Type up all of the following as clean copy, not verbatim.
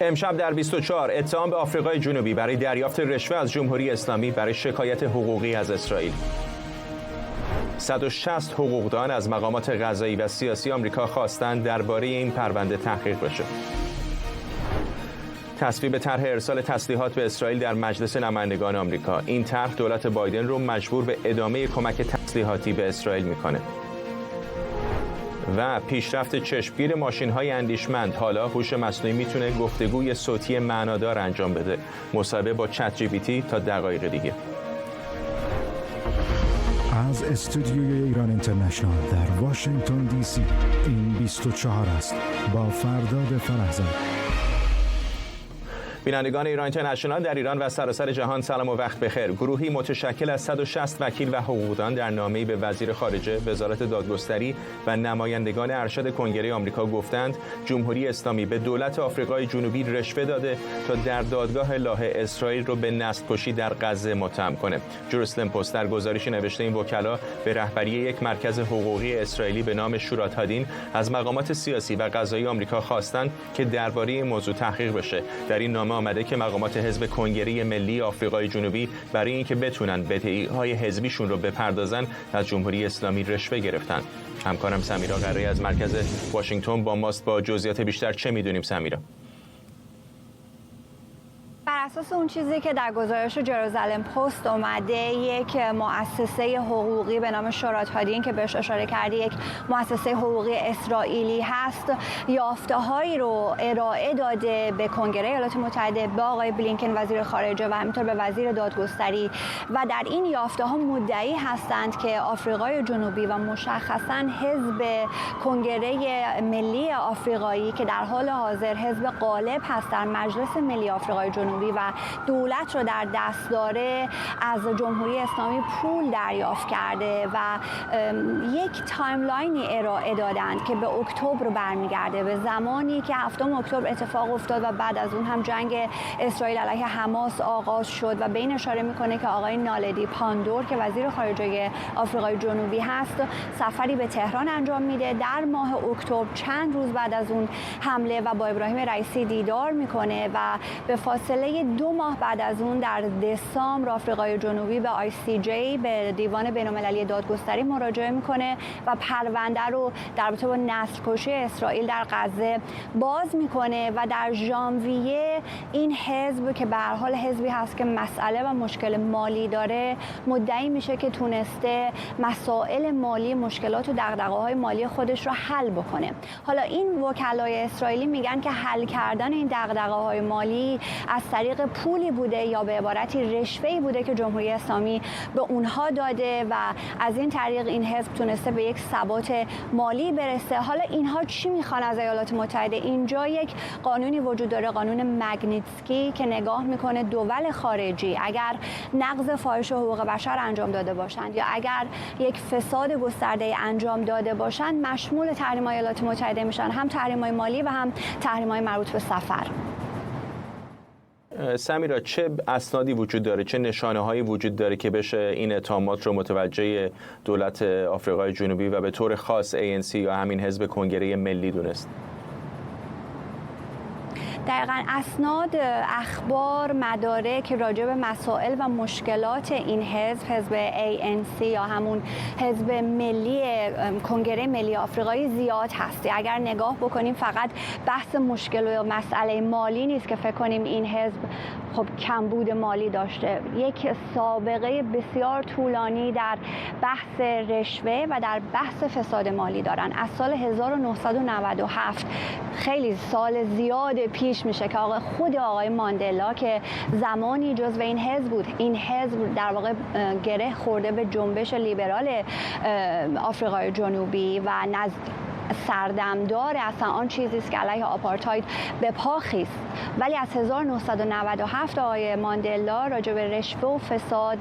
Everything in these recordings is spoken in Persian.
امشب در 24 اتهام به آفریقای جنوبی برای دریافت رشوه از جمهوری اسلامی برای شکایت حقوقی از اسرائیل. 160 حقوقدان از مقامات قضایی و سیاسی آمریکا خواستند درباره این پرونده تحقیق بشه. تصویب طرح ارسال تسلیحات به اسرائیل در مجلس نمایندگان آمریکا. این طرح دولت بایدن رو مجبور به ادامه کمک تسلیحاتی به اسرائیل میکنه. و پیشرفت چشمگیر ماشین‌های اندیشمند، حالا هوش مصنوعی میتونه گفتگوی صوتی معنادار انجام بده. مصاحبه با چت جی پی تی تا دقایق دیگه. از استودیوی ایران اینترنشنال در واشنگتن دی سی این 24 است با فرداد فرهزاد. بینندگان ایران اینترنشنال در ایران و سراسر جهان سلام و وقت بخیر. گروهی متشکل از 160 وکیل و حقوقدان در نامه‌ای به وزیر خارجه، وزارت دادگستری و نمایندگان ارشد کنگره آمریکا گفتند جمهوری اسلامی به دولت آفریقای جنوبی رشوه داده تا در دادگاه لاهه اسرائیل رو به نسل‌کشی در غزه متهم کنه. جروسلم پست در گزارشی نوشته این وکلا به رهبری یک مرکز حقوقی اسرائیلی به نام شورات هادین از مقامات سیاسی و قضایی آمریکا خواستند که درباره این موضوع تحقیق بشه. در این نامه آمده که مقامات حزب کنگره ملی آفریقای جنوبی برای اینکه بتونن بدهی‌های حزبیشون رو بپردازن از جمهوری اسلامی رشوه گرفتن. همکارم سمیرا قره‌ای از مرکز واشنگتن با ماست. با جزئیات بیشتر چه میدونیم سمیرا؟ بر اساس اون چیزی که در گزارش جروزالم پست اومده، یک مؤسسه حقوقی به نام شورات هادین که بهش اشاره کردی، یک مؤسسه حقوقی اسرائیلی هست، یافته‌هایی رو ارائه داده به کنگره ایالات متحده، به آقای بلینکن وزیر خارجه و همینطور به وزیر دادگستری و در این یافته‌ها مدعی هستند که آفریقای جنوبی و مشخصاً حزب کنگره ملی آفریقایی که در حال حاضر حزب غالب هست در مجلس ملی آفریقای جنوبی و دولت رو در دست داره، از جمهوری اسلامی پول دریافت کرده و یک تایملاینی ارائه دادند که به اکتبر برمیگرده، به زمانی که 7 اکتبر اتفاق افتاد و بعد از اون هم جنگ اسرائیل علیه حماس آغاز شد و به این اشاره میکنه که آقای نالدی پاندور که وزیر خارجه آفریقای جنوبی هست سفری به تهران انجام میده در ماه اکتبر، چند روز بعد از اون حمله، و با ابراهیم رئیسی دیدار میکنه و به فاصله 2 ماه بعد از اون در دسامبر آفریقای جنوبی به ICJ، به دیوان بین‌المللی دادگستری مراجعه میکنه و پرونده رو در رابطه با نسل‌کشی اسرائیل در غزه باز میکنه و در ژانویه این حزب که به هر حال حزبی هست که مسئله و مشکل مالی داره، مدعی میشه که تونسته مسائل مالی، مشکلات و دغدغه‌های مالی خودش رو حل بکنه. حالا این وکلای اسرائیلی میگن که حل کردن این دغدغه‌های مالی از طریق پولی بوده یا به عبارتی رشوه‌ای بوده که جمهوری اسلامی به اونها داده و از این طریق این حزب تونسته به یک ثبات مالی برسه. حالا اینها چی میخوان از ایالات متحده؟ اینجا یک قانونی وجود داره، قانون مگنیتسکی، که نگاه میکنه دول خارجی اگر نقض فاحش حقوق بشر انجام داده باشند یا اگر یک فساد گسترده انجام داده باشند مشمول تحریم‌های ایالات متحده میشن، هم تحریم‌های مالی و هم تحریم‌های مربوط به سفر. سمیرا، چه اسنادی وجود داره، چه نشانه‌هایی وجود داره که بشه این اتهامات رو متوجه دولت آفریقای جنوبی و به طور خاص ANC یا همین حزب کنگره ملی دونست؟ دقیقاً اسناد، اخبار، مدارک راجع به مسائل و مشکلات این حزب ANC یا همون حزب ملی کنگره ملی آفریقایی زیاد هست. اگر نگاه بکنیم فقط بحث مشکل و مسئله مالی نیست که فکر کنیم این حزب خب کمبود مالی داشته. یک سابقه بسیار طولانی در بحث رشوه و در بحث فساد مالی دارن. از سال 1997 خیلی سال زیاد پیش میشه که خود آقای ماندلا که زمانی جزو این حزب بود، این حزب در واقع گره خورده به جنبش لیبرال آفریقای جنوبی و سردمدار اصلا آن چیزی است که علیه آپارتاید به پا خیست. ولی از 1997 آقای ماندلا راجع به رشوه و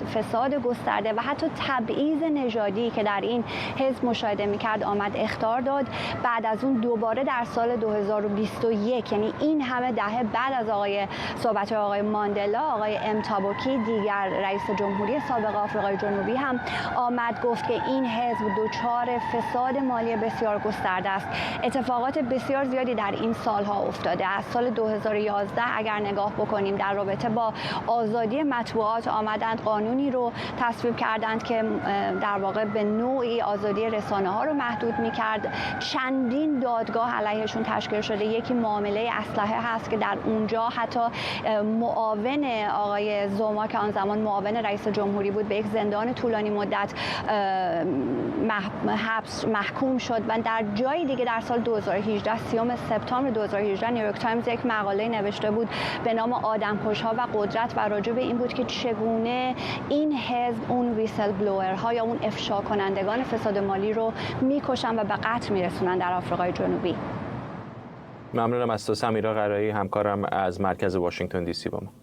فساد گسترده و حتی تبعیض نژادی که در این حزب مشاهده میکرد آمد اخطار داد. بعد از اون دوباره در سال 2021، یعنی این همه دهه بعد از صحبت آقای ماندلا، آقای امتابوکی دیگر رئیس جمهوری سابق آفریقای جنوبی هم آمد گفت که این حزب دچار فساد مالی بسیار گسترده است. اتفاقات بسیار زیادی در این سالها افتاده. از سال 2011 اگر نگاه بکنیم در رابطه با آزادی مطبوعات آمدند قانونی رو تصویب کردند که در واقع به نوعی آزادی رسانه ها رو محدود می‌کرد. چندین دادگاه علیهشون تشکیل شده. یکی معامله اسلحه هست که در اونجا حتی معاون آقای زوما که آن زمان معاون رئیس جمهوری بود به یک زندان طولانی مدت حبس محکوم شد. و در جای دیگه در سال 2018 30 سپتامبر 2018 نیویورک تایمز یک مقاله نوشته بود به نام آدمکش‌ها و قدرت و راجع به این بود که چگونه این حزب اون ویسل بلوئرها یا اون افشا کنندگان فساد مالی رو میکشن و به قتل میرسونن در آفریقای جنوبی. ممنونم از تو سمیرا قرایی، همکارم از مرکز واشنگتن دی سی با ما.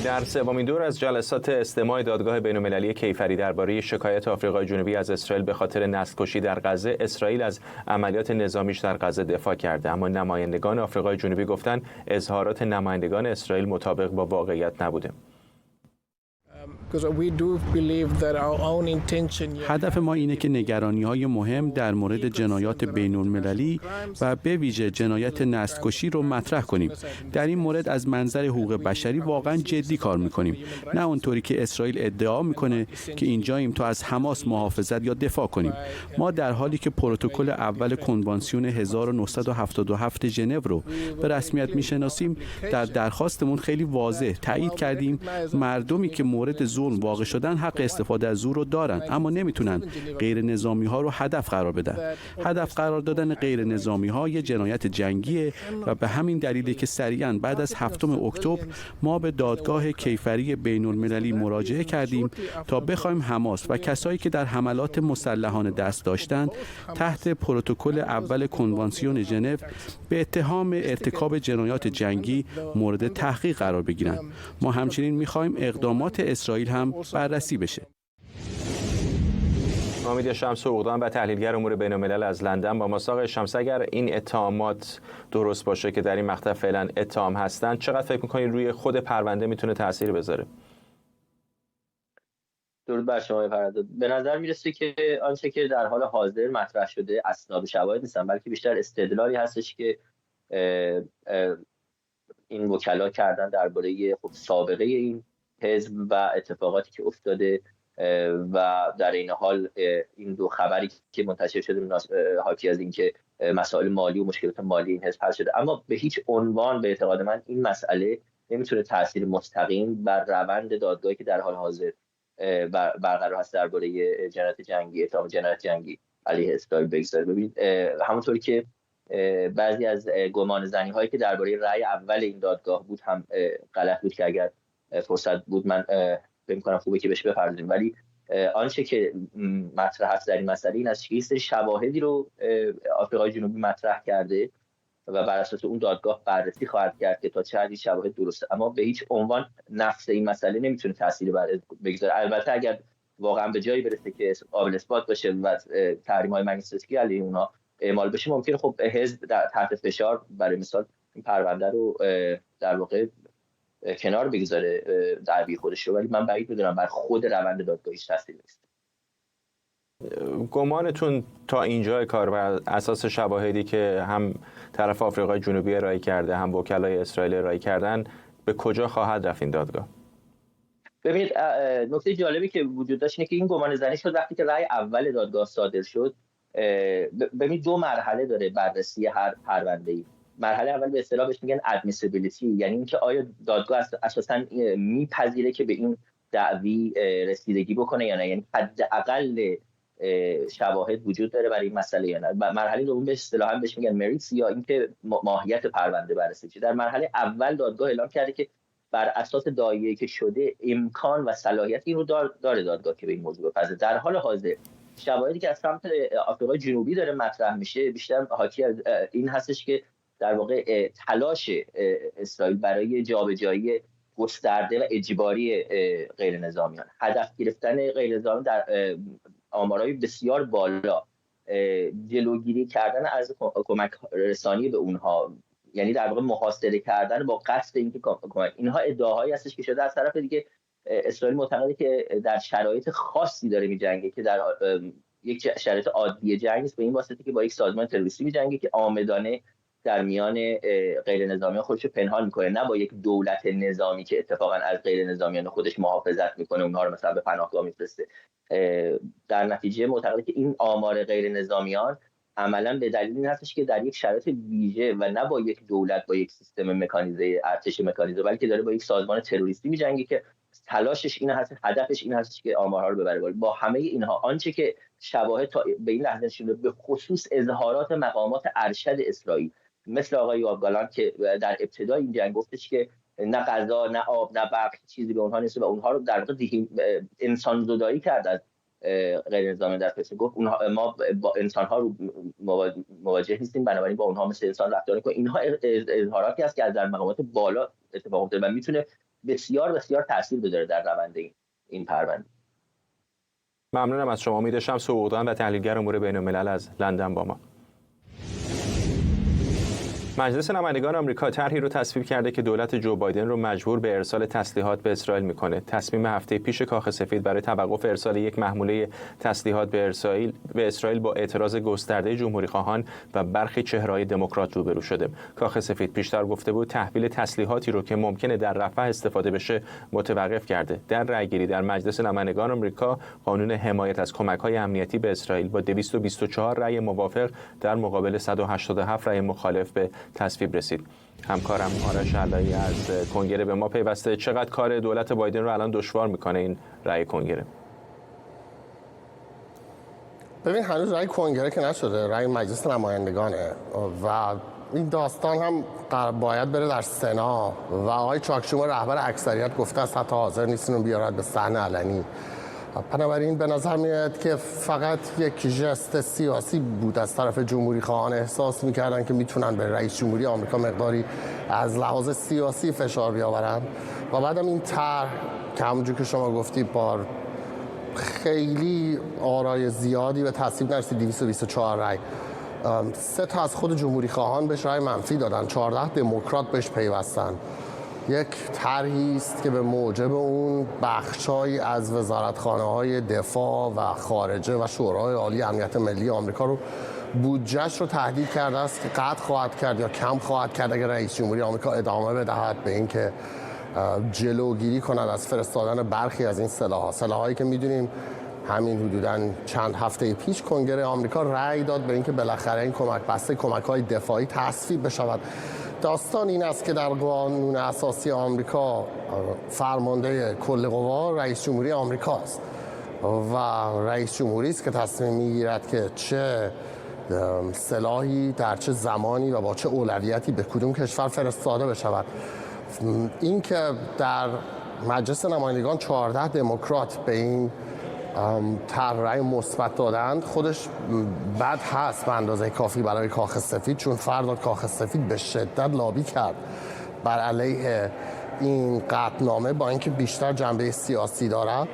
در سومین دور از جلسات استماع دادگاه بین‌المللی کیفری درباره شکایت آفریقای جنوبی از اسرائیل به خاطر نسل‌کشی در غزه، اسرائیل از عملیات نظامیش در غزه دفاع کرده، اما نمایندگان آفریقای جنوبی گفتند اظهارات نمایندگان اسرائیل مطابق با واقعیت نبوده. هدف ما اینه که نگرانی‌های مهم در مورد جنایات بین‌المللی و به ویژه جنایت نسل‌کشی رو مطرح کنیم. در این مورد از منظر حقوق بشری واقعا جدی کار می‌کنیم، نه اونطوری که اسرائیل ادعا می‌کنه که اینجاییم تا از حماس محافظت یا دفاع کنیم. ما در حالی که پروتکل اول کنوانسیون 1977 ژنو رو به رسمیت می‌شناسیم، در درخواستمون خیلی واضح تایید کردیم مردمی که مورد ظلم واقع شدن حق استفاده از زور رو دارن، اما نمیتونن غیر نظامی ها رو هدف قرار بدن. هدف قرار دادن غیر نظامی ها یه جنایت جنگیه و به همین دلیله که سریعاً بعد از 7 اکتبر ما به دادگاه کیفری بین المللی مراجعه کردیم تا بخوایم حماس و کسایی که در حملات مسلحانه دست داشتند تحت پروتکل اول کنوانسیون ژنو به اتهام ارتکاب جنایات جنگی مورد تحقیق قرار بگیرن. ما همچنین می‌خوایم اقدامات اسرائیل هم بررسی بشه. امید شمس حقوقدان و تحلیلگر امور بین‌الملل از لندن با ما. آقای شمس، اگر این اتهامات درست باشه که در این مقطع فعلا اتهام هستند، چقدر فکر می‌کنید روی خود پرونده میتونه تأثیر بذاره؟ درود بر شما فرزاد. به نظر میرسه که آنچه که در حال حاضر مطرح شده اسناد و شواهد نیستن، بلکه بیشتر استدلالی هستش که این وکلا کردن درباره سابقه این حزب و اتفاقاتی که افتاده و در این حال این دو خبری که منتشر شده حاکی از این که مسائل مالی و مشکلات مالی این حزب حل شده. اما به هیچ عنوان به اعتقاد من این مسئله نمیتونه تاثیر مستقیم بر روند دادگاهی که در حال حاضر برقرار هست درباره جنایت جنگی، اتهام جنایت جنگی علیه اسرائیل بگذاره. ببینید همونطوری که بعضی از گمان زنی هایی که درباره رأی اول این دادگاه بود هم غلط بود که اگر فرصت بود من فکر می‌کنم خوبه که بهش بپردازیم، ولی آنچه که مطرح هست در این مسئله این است که یه سری شواهدی رو آفریقای جنوبی مطرح کرده و بر اساس اون دادگاه بررسی خواهد کرد که تا چه حدی شواهد درسته، اما به هیچ عنوان نفس این مسئله نمیتونه تأثیر بگذاره. البته اگر واقعا به جایی برسه که قابل اثبات باشه و تحریم‌های مگنیتسکی علیه اونها اعمال بشه، ممکنه خب حزب در تحت فشار برای مثال این پرونده رو در واقع کنار بگذاره دعوی خودش رو، ولی من بعید می‌دونم بر خود روند دادگاهیش تاثیر بگذاره. گمانتون تا اینجای کار بر اساس شواهدی که هم طرف آفریقای جنوبی ارائه کرده هم وکلای اسرائیل ارائه کردن به کجا خواهد رفت این دادگاه؟ ببینید نکته جالبی که وجود داشت اینه که این گمان زنی شد وقتی که رأی اول دادگاه صادر شد. ببینید دو مرحله داره بررسی هر پرونده‌ای. مرحله اول به اصطلاح بهش میگن admissibility، یعنی اینکه آیا دادگاه اساساً میپذیره که به این دعوی رسیدگی بکنه یا نه، یعنی حداقل شواهد وجود داره برای این مسئله یا نه. مرحله دوم به اصطلاح بهش میگن مریتس یا اینکه ماهیت پرونده بررسی شه. در مرحله اول دادگاه اعلام کرده که بر اساس دعایی‌ای که شده امکان و صلاحیت این رو داره دادگاه که به این موضوع بپذیره. در حال حاضر شواهدی که از سمت آفریقای جنوبی داره مطرح میشه بیشتر حاکی از این هستش که در واقع تلاش اسرائیل برای جابجایی گسترده و اجباری غیر نظامیان، هدف گرفتن غیر نظامیان در آمارهای بسیار بالا، جلوگیری کردن از کمک رسانی به اونها، یعنی در واقع محاصره کردن با قصد اینکه کمک. اینها ادعاهایی هستش که شده. از طرف دیگه اسرائیل معتقده که در شرایط خاصی داره می‌جنگه که در یک شرایط عادی جنگ نیست، به این واسطه که با یک سازمان تروریستی می‌جنگه که عامدانه در میان غیر نظامیان خودش رو پنهان میکنه، نه با یک دولت نظامی که اتفاقا از غیر نظامیان خودش محافظت میکنه، اونها رو مثلا به پناهگاه میفرسته. در نتیجه معتقده که این آمار غیر نظامیان عملا به دلیل این هستش که در یک شرایط ویژه و نه با یک دولت، با یک سیستم مکانیزه ارتش مکانیزه، بلکه داره با یک سازمان تروریستی میجنگه که تلاشش این هست، هدفش این هستش که آمارها رو ببره بالا. با همه اینها آنچه که شواهد تا به این لحظه نشون داده، به خصوص اظهارات مقامات ارشد اسرائیل مثل آقای یوآف گالانت که در ابتدای این جنگ گفتش که نه غذا، نه آب، نه برق چیزی به اونها نیست و اونها رو در واقع انسان زدایی کرد از غیر نظامی در فلسطین. گفت ما با انسان‌ها رو مواجه نیستیم، بنابراین با اونها مثل انسان رفتار کنیم. اینها اظهاراتی است که از در مقامات بالا اتفاق افتاده و میتونه بسیار بسیار تاثیر بذاره در روند این پرونده. ممنونم از شما. امید شمس حقوقدان و تحلیلگر امور بین‌الملل از لندن با ما. مجلس نمایندگان آمریکا طرحی رو تصویب کرده که دولت جو بایدن رو مجبور به ارسال تسلیحات به اسرائیل میکنه. تصمیم هفته پیش کاخ سفید برای توقف ارسال یک محموله تسلیحات به اسرائیل با اعتراض گسترده جمهوری‌خواهان و برخی چهره‌های دموکرات روبرو شده. کاخ سفید پیشتر گفته بود تحویل تسلیحاتی رو که ممکنه در رفح استفاده بشه متوقف کرده. در رأیگیری در مجلس نمایندگان آمریکا قانون حمایت از کمک‌های امنیتی به اسرائیل با 224 رأی موافق در مقابل 187 رأی مخالف به تصویب رسید. همکارم آرش علایی از کنگره به ما پیوسته. چقدر کار دولت بایدن رو الان دشوار میکنه این رأی کنگره؟ ببین هنوز رأی کنگره که نشده، رأی مجلس نمایندگانه و این داستان هم باید بره در سنا و آقای چاک شومر رهبر اکثریت گفته است حتی حاضر نیستن رو بیارد به صحنه علنی. بنابراین به نظر میاد که فقط یک ژست سیاسی بود از طرف جمهوری خواهان. احساس میکردن که میتونن به رئیس جمهوری آمریکا مقداری از لحاظ سیاسی فشار بیاورن و بعدم این طرح که همونجور که شما گفتی بار خیلی آرای زیادی به تصویب نرسید. 224 رأی، 3 تا از خود جمهوری خواهان بهش رأی منفی دادن، 14 دموکرات بهش پیوستن. یک طرحی است که به موجب اون بخشایی از وزارتخانه‌های دفاع و خارجه و شورای عالی امنیت ملی آمریکا رو بودجهش رو تهدید کرده است که قطع خواهد کرد یا کم خواهد کرد اگر رئیس جمهوری آمریکا ادامه بدهد به اینکه جلوگیری کند از فرستادن برخی از این سلاح‌هایی که می‌دونیم همین حدوداً چند هفته پیش کنگره آمریکا رأی داد به اینکه بالاخره این کمک‌های دفاعی تصویب بشود. داستان این است که در قانون اساسی آمریکا فرمانده کل قوا رئیس جمهوری آمریکاست و رئیس جمهوری است که تصمیم میگیرد که چه سلاحی در چه زمانی و با چه اولویتی به کدوم کشور فرستاده بشود. این که در مجلس نمایندگان 14 دموکرات به این طرح رأی مثبت دادند خودش بد هست به اندازه کافی برای کاخ سفید، چون فردا کاخ سفید به شدت لابی کرد بر علیه این قطعنامه با اینکه بیشتر جنبه سیاسی دارد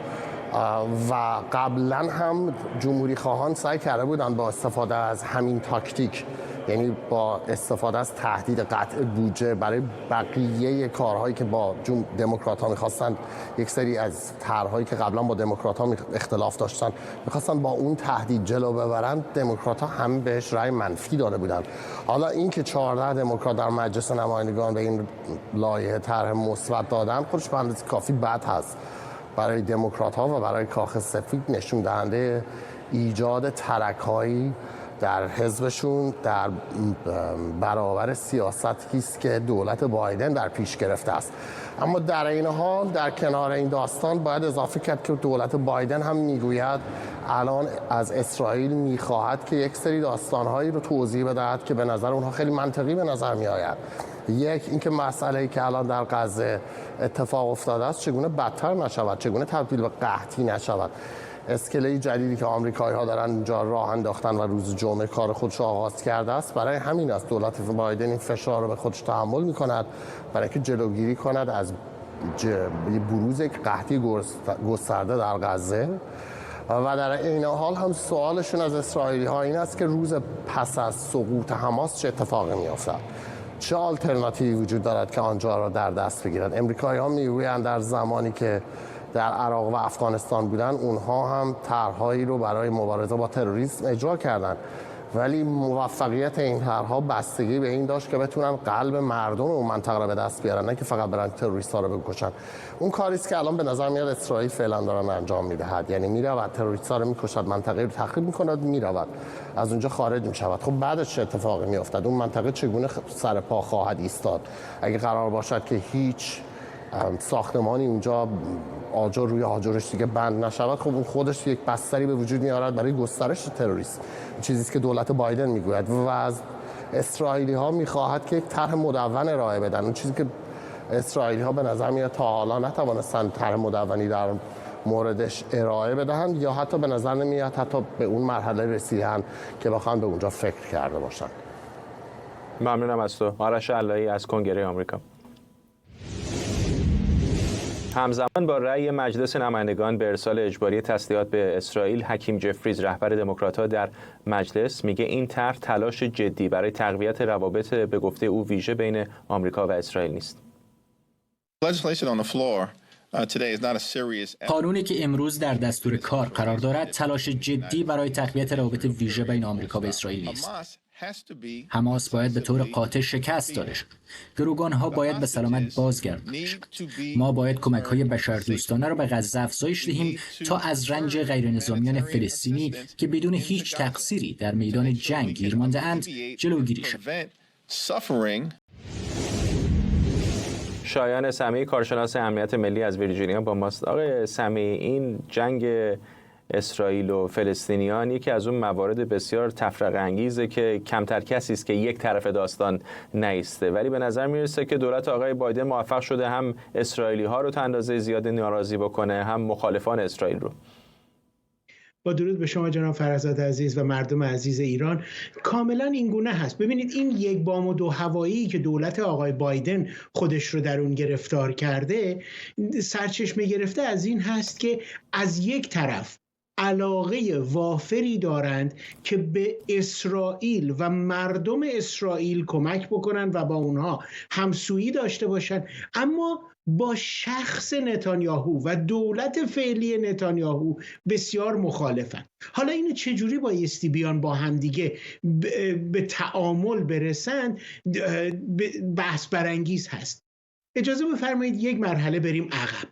و قبلا هم جمهوری خواهان سعی کرده بودن با استفاده از همین تاکتیک، یعنی با استفاده از تهدید قطع بودجه برای بقیه کارهایی که با دموکرات‌ها می‌خواستن، یک سری از طرح‌هایی که قبلا با دموکرات‌ها اختلاف داشتن می‌خواستن با اون تهدید جلو ببرن، دموکرات‌ها هم بهش رأی منفی داده بودن. حالا اینکه 14 دموکرات در مجلس نمایندگان به این لایحه طرح مثبت دادن خودش به اندازه کافی بد هست برای دموکرات‌ها و برای کاخ سفید، نشون دهنده ایجاد ترک‌هایی در حزبشون در برابر سیاستی است که دولت بایدن در پیش گرفته است. اما در این حال در کنار این داستان باید اضافه کرد که دولت بایدن هم میگوید الان از اسرائیل میخواهد که یک سری داستانهایی رو توضیح بدهد که به نظر اونها خیلی منطقی به نظر میآید. یک اینکه مسئله‌ای که الان در غزه اتفاق افتاده است چگونه بدتر نشود، چگونه تبدیل به قحطی نشود. اسکله جدیدی که آمریکایی‌ها دارن اینجا راه انداختن و روز جمعه کار خودش آغاز کرده است، برای همین است دولت بایدن این فشار رو به خودش تحمل می‌کند برای اینکه جلوگیری کند از بروز یک قحطی گسترده در غزه. و در این حال هم سوالشون از اسرائیلی‌ها این است که روز پس از سقوط حماس چه اتفاقی می‌افتد، چه آلترناتیوی وجود دارد که آنجا را در دست بگیرد. امریکایی‌ها میگویند در زمانی که در عراق و افغانستان بودن، اونها هم طرحهایی رو برای مبارزه با تروریسم اجرا کردن، ولی موفقیت این طرحها بستگی به این داشت که بتونن قلب مردم اون منطقه رو به دست بیارن، نه که فقط برن تروریست‌ها رو بکشن. اون کاری است که الان به نظر میاد اسرائیل فعلا دارن انجام میدهد، یعنی میرود تروریست‌ها رو میکشد، منطقه رو تخریب میکند، میرود از اونجا خارج میشود. خب بعدش چه اتفاقی میافتد؟ اون منطقه چگونه سر پا خواهد ایستاد اگه قرار باشد که هیچ ساختمانی اونجا آجر روی آجرش دیگه بند نشود؟ خب اون خودش یک بستری به وجود میارد برای گسترش تروریسم، چیزی که دولت بایدن میگوید و از اسرائیلی ها میخواهد که یک طرح مدون ارائه بدن. اون چیزی که اسرائیلی ها به نظر میاد تا حالا نتوانستن طرح مدونی در موردش ارائه بدهند، یا حتی به نظر نمیاد حتی به اون مرحله رسیدن که بخوان به اونجا فکر کرده باشن. ممنونم از تو. آرش علایی از کنگره آمریکا. همزمان با رأی مجلس نمایندگان به ارسال اجباری تسلیحات به اسرائیل، حکیم جفریز رهبر دموکرات‌ها در مجلس میگه این طرح تلاش جدی برای تقویت روابط به گفته او ویژه بین آمریکا و اسرائیل نیست. قانونی که امروز در دستور کار قرار دارد تلاش جدی برای تقویت روابط ویژه بین آمریکا و اسرائیل نیست. حماس باید به طور قاطع شکست داده شد. گروگان‌ها باید به سلامت بازگردانده شد. ما باید کمک‌های بشردوستانه را به غزه افزایش دهیم تا از رنج غیرنظامیان فلسطینی که بدون هیچ تقصیری در میدان جنگ گیر مانده‌اند جلوگیری شود. شایان سمیعی، کارشناس امنیت ملی از ویرجینیا با ماست. آقای سمیعی، این جنگ اسرائیل و فلسطینیان یکی از اون موارد بسیار تفرقه انگیزه که کمتر کسی است که یک طرف داستان نیسته، ولی به نظر میرسه که دولت آقای بایدن موفق شده هم اسرائیلی ها رو تا اندازه زیاد ناراضی بکنه، هم مخالفان اسرائیل رو. با درود به شما جناب فرزاد عزیز و مردم عزیز ایران، کاملا این گونه هست. ببینید این یک بام و دو هوایی که دولت آقای بایدن خودش رو در اون گرفتار کرده، سرچشمه گرفته از این هست که از یک طرف علاقه وافری دارند که به اسرائیل و مردم اسرائیل کمک بکنن و با اونها همسویی داشته باشن، اما با شخص نتانیاهو و دولت فعلی نتانیاهو بسیار مخالفن. حالا اینو چجوری بایستی بیان با همدیگه به تعامل برسند بحث برانگیز هست. اجازه بفرمایید یک مرحله بریم عقب.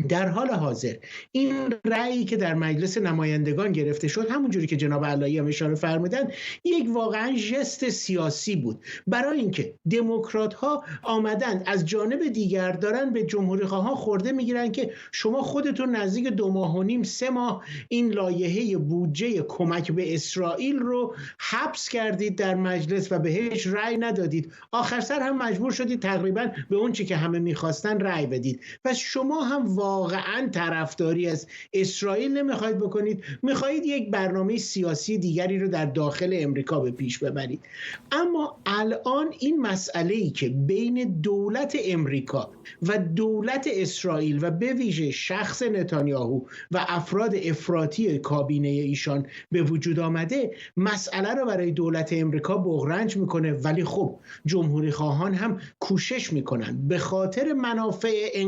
در حال حاضر این رأیی که در مجلس نمایندگان گرفته شد، همونجوری که جناب علایی هم اشاره فرمودن، یک واقعا ژست سیاسی بود برای اینکه دموکرات ها آمدند از جانب دیگر دارن به جمهوری خواهان خورده میگیرن که شما خودتون نزدیک 2 ماه و نیم 3 ماه این لایحه بودجه کمک به اسرائیل رو حبس کردید در مجلس و بهش رأی ندادید، آخر سر هم مجبور شدید تقریبا به اون چی که همه میخواستن رأی بدید. پس شما هم واقعا طرفداری از اسرائیل نمیخواید بکنید، میخواهید یک برنامه سیاسی دیگری رو در داخل امریکا به پیش ببرید. اما الان این مسئله‌ای که بین دولت امریکا و دولت اسرائیل و به ویژه شخص نتانیاهو و افراد افراطی کابینه ایشان به وجود آمده، مسئله رو برای دولت امریکا بغرنج میکنه، ولی خب جمهوری خواهان هم کوشش میکنن به خاطر منافع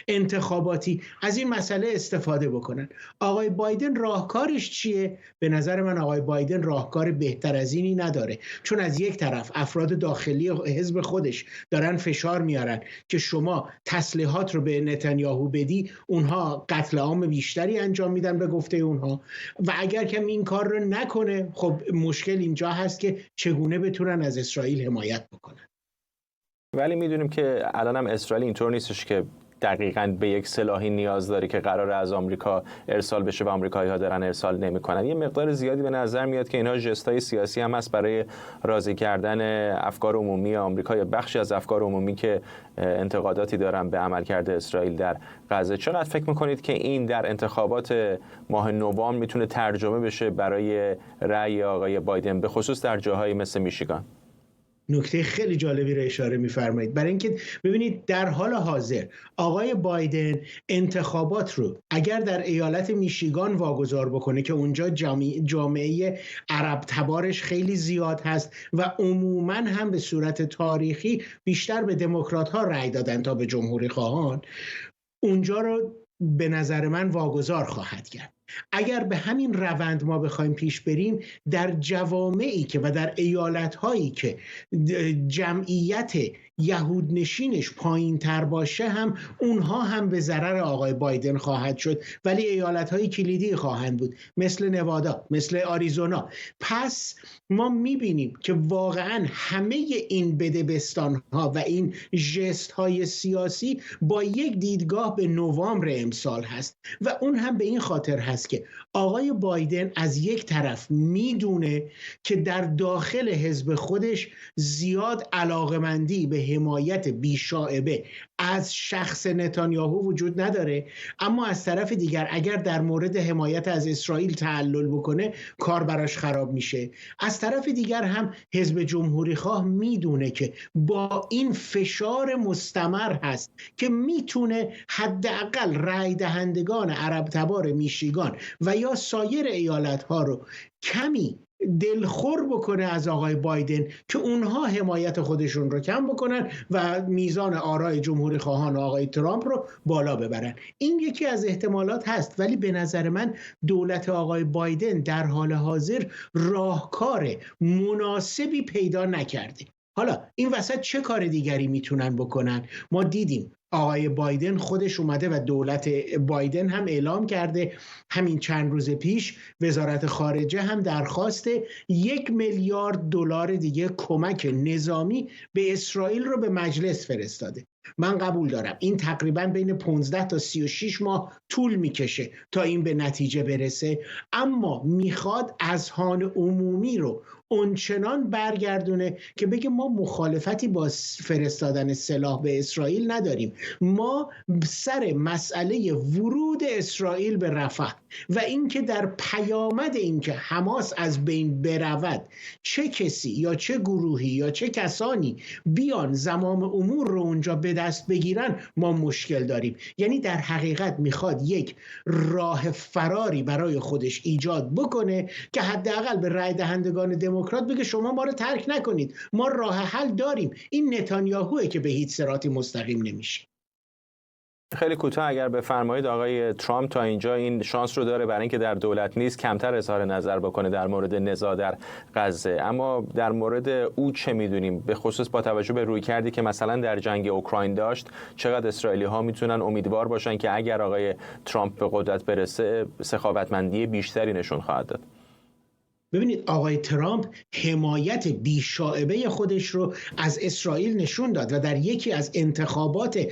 انتخاباتی از این مسئله استفاده بکنن. آقای بایدن راهکارش چیه؟ به نظر من آقای بایدن راهکار بهتر از اینی نداره، چون از یک طرف افراد داخلی حزب خودش دارن فشار میارن که شما تسلیحات رو به نتانیاهو بدی، اونها قتل عام بیشتری انجام میدن به گفته اونها، و اگر که این کار رو نکنه، خب مشکل اینجا هست که چگونه بتونن از اسرائیل حمایت بکنن. ولی میدونیم که الان هم اسرائیل اینطور نیستش که دقیقاً به یک سلاحی نیاز داره که قرار از آمریکا ارسال بشه و آمریکایی‌ها دارن ارسال نمی‌کنن. یه مقدار زیادی به نظر میاد که اینها ژستای سیاسی هم هست برای راضی کردن افکار عمومی آمریکا یا بخشی از افکار عمومی که انتقاداتی دارن به عملکرد اسرائیل در غزه. چقدر فکر می‌کنید که این در انتخابات ماه نوامبر میتونه ترجمه بشه برای رأی آقای بایدن، به خصوص در جاهایی مثل میشیگان؟ نکته خیلی جالبی رو اشاره می‌فرمایید، برای اینکه ببینید در حال حاضر آقای بایدن انتخابات رو اگر در ایالت میشیگان واگذار بکنه که اونجا جامعه عرب تبارش خیلی زیاد هست و عموماً هم به صورت تاریخی بیشتر به دموکرات‌ها رأی دادن تا به جمهوری خواهان، اونجا رو به نظر من واگذار خواهد کرد. اگر به همین روند ما بخوایم پیش بریم، در جوامعی که و در ایالت‌هایی که جمعیت یهود نشینش پایین تر باشه هم اونها هم به ضرر آقای بایدن خواهد شد، ولی ایالت‌های کلیدی خواهند بود، مثل نوادا، مثل آریزونا. پس ما می‌بینیم که واقعاً همه این بدبستان‌ها و این ژست‌های سیاسی با یک دیدگاه به نوامبر امسال هست و اون هم به این خاطر هست که آقای بایدن از یک طرف میدونه که در داخل حزب خودش زیاد علاقمندی به حمایت بیشائبه از شخص نتانیاهو وجود نداره، اما از طرف دیگر اگر در مورد حمایت از اسرائیل تعلل بکنه کار براش خراب میشه. از طرف دیگر هم حزب جمهوری خواه میدونه که با این فشار مستمر هست که میتونه حداقل رای دهندگان عرب تبار میشیگان و یا سایر ایالت‌ها رو کمی دلخور بکنه از آقای بایدن که اونها حمایت خودشون رو کم بکنن و میزان آرای جمهوری خواهان آقای ترامپ رو بالا ببرن. این یکی از احتمالات هست، ولی به نظر من دولت آقای بایدن در حال حاضر راهکار مناسبی پیدا نکرده. حالا این وسط چه کار دیگری میتونن بکنن؟ ما دیدیم آقای بایدن خودش اومده و دولت بایدن هم اعلام کرده، همین چند روز پیش وزارت خارجه هم درخواست 1 میلیارد دلار دیگه کمک نظامی به اسرائیل رو به مجلس فرستاده. من قبول دارم این تقریبا بین 15 تا 36 ماه طول میکشه تا این به نتیجه برسه، اما میخواد اذهان عمومی رو اونچنان برگردونه که بگه ما مخالفتی با فرستادن سلاح به اسرائیل نداریم، ما سر مسئله ورود اسرائیل به رفح و اینکه در پیامد اینکه حماس از بین برود چه کسی یا چه گروهی یا چه کسانی بیان زمام امور رو اونجا به دست بگیرن ما مشکل داریم. یعنی در حقیقت میخواد یک راه فراری برای خودش ایجاد بکنه که حداقل به رای دهندگان دموکرات بگه شما ما رو ترک نکنید، ما راه حل داریم. این نتانیاهوئه که به هیچ صراطی مستقیم نمیشه. خیلی کوتاه اگر بفرمایید، آقای ترامپ تا اینجا این شانس رو داره برای اینکه در دولت نیست کمتر اظهار نظر بکنه در مورد نزاع در غزه، اما در مورد او چه میدونیم؟ به خصوص با توجه به رویکردی که مثلا در جنگ اوکراین داشت، چقدر اسرائیلی ها میتونن امیدوار باشن که اگر آقای ترامپ به قدرت برسه سخاوتمندی بیشتری نشون خواهد داد؟ ببینید آقای ترامپ حمایت بیشائبه خودش رو از اسرائیل نشون داد و در یکی از انتخابات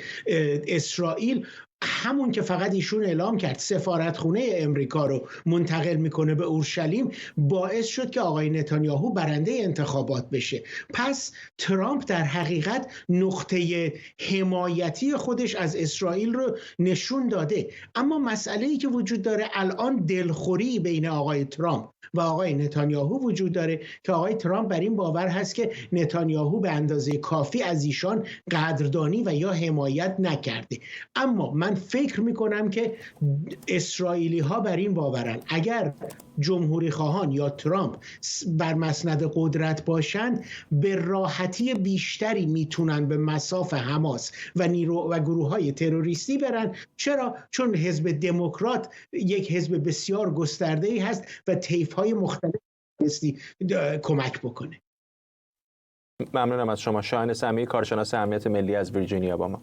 اسرائیل همون که فقط ایشون اعلام کرد سفارتخونه امریکا رو منتقل میکنه به اورشلیم باعث شد که آقای نتانیاهو برنده انتخابات بشه. پس ترامپ در حقیقت نقطه حمایتی خودش از اسرائیل رو نشون داده، اما مسئله‌ای که وجود داره الان دلخوری بین آقای ترامپ و آقای نتانیاهو وجود داره که آقای ترامپ بر این باور هست که نتانیاهو به اندازه کافی از ایشان قدردانی و یا حمایت نکرده. اما من فکر میکنم که اسرائیلی ها بر این باورن اگر جمهوری خواهان یا ترامپ بر مسند قدرت باشند به راحتی بیشتری میتونن به مصاف حماس و گروه های تروریستی برن. چرا؟ چون حزب دموکرات یک حزب بسیار گسترده‌ای هست و طیف های مختلف کمک بکنه. ممنونم از شما. شاهین سمیعی، کارشناس امنیت ملی از ویرجینیا با ما.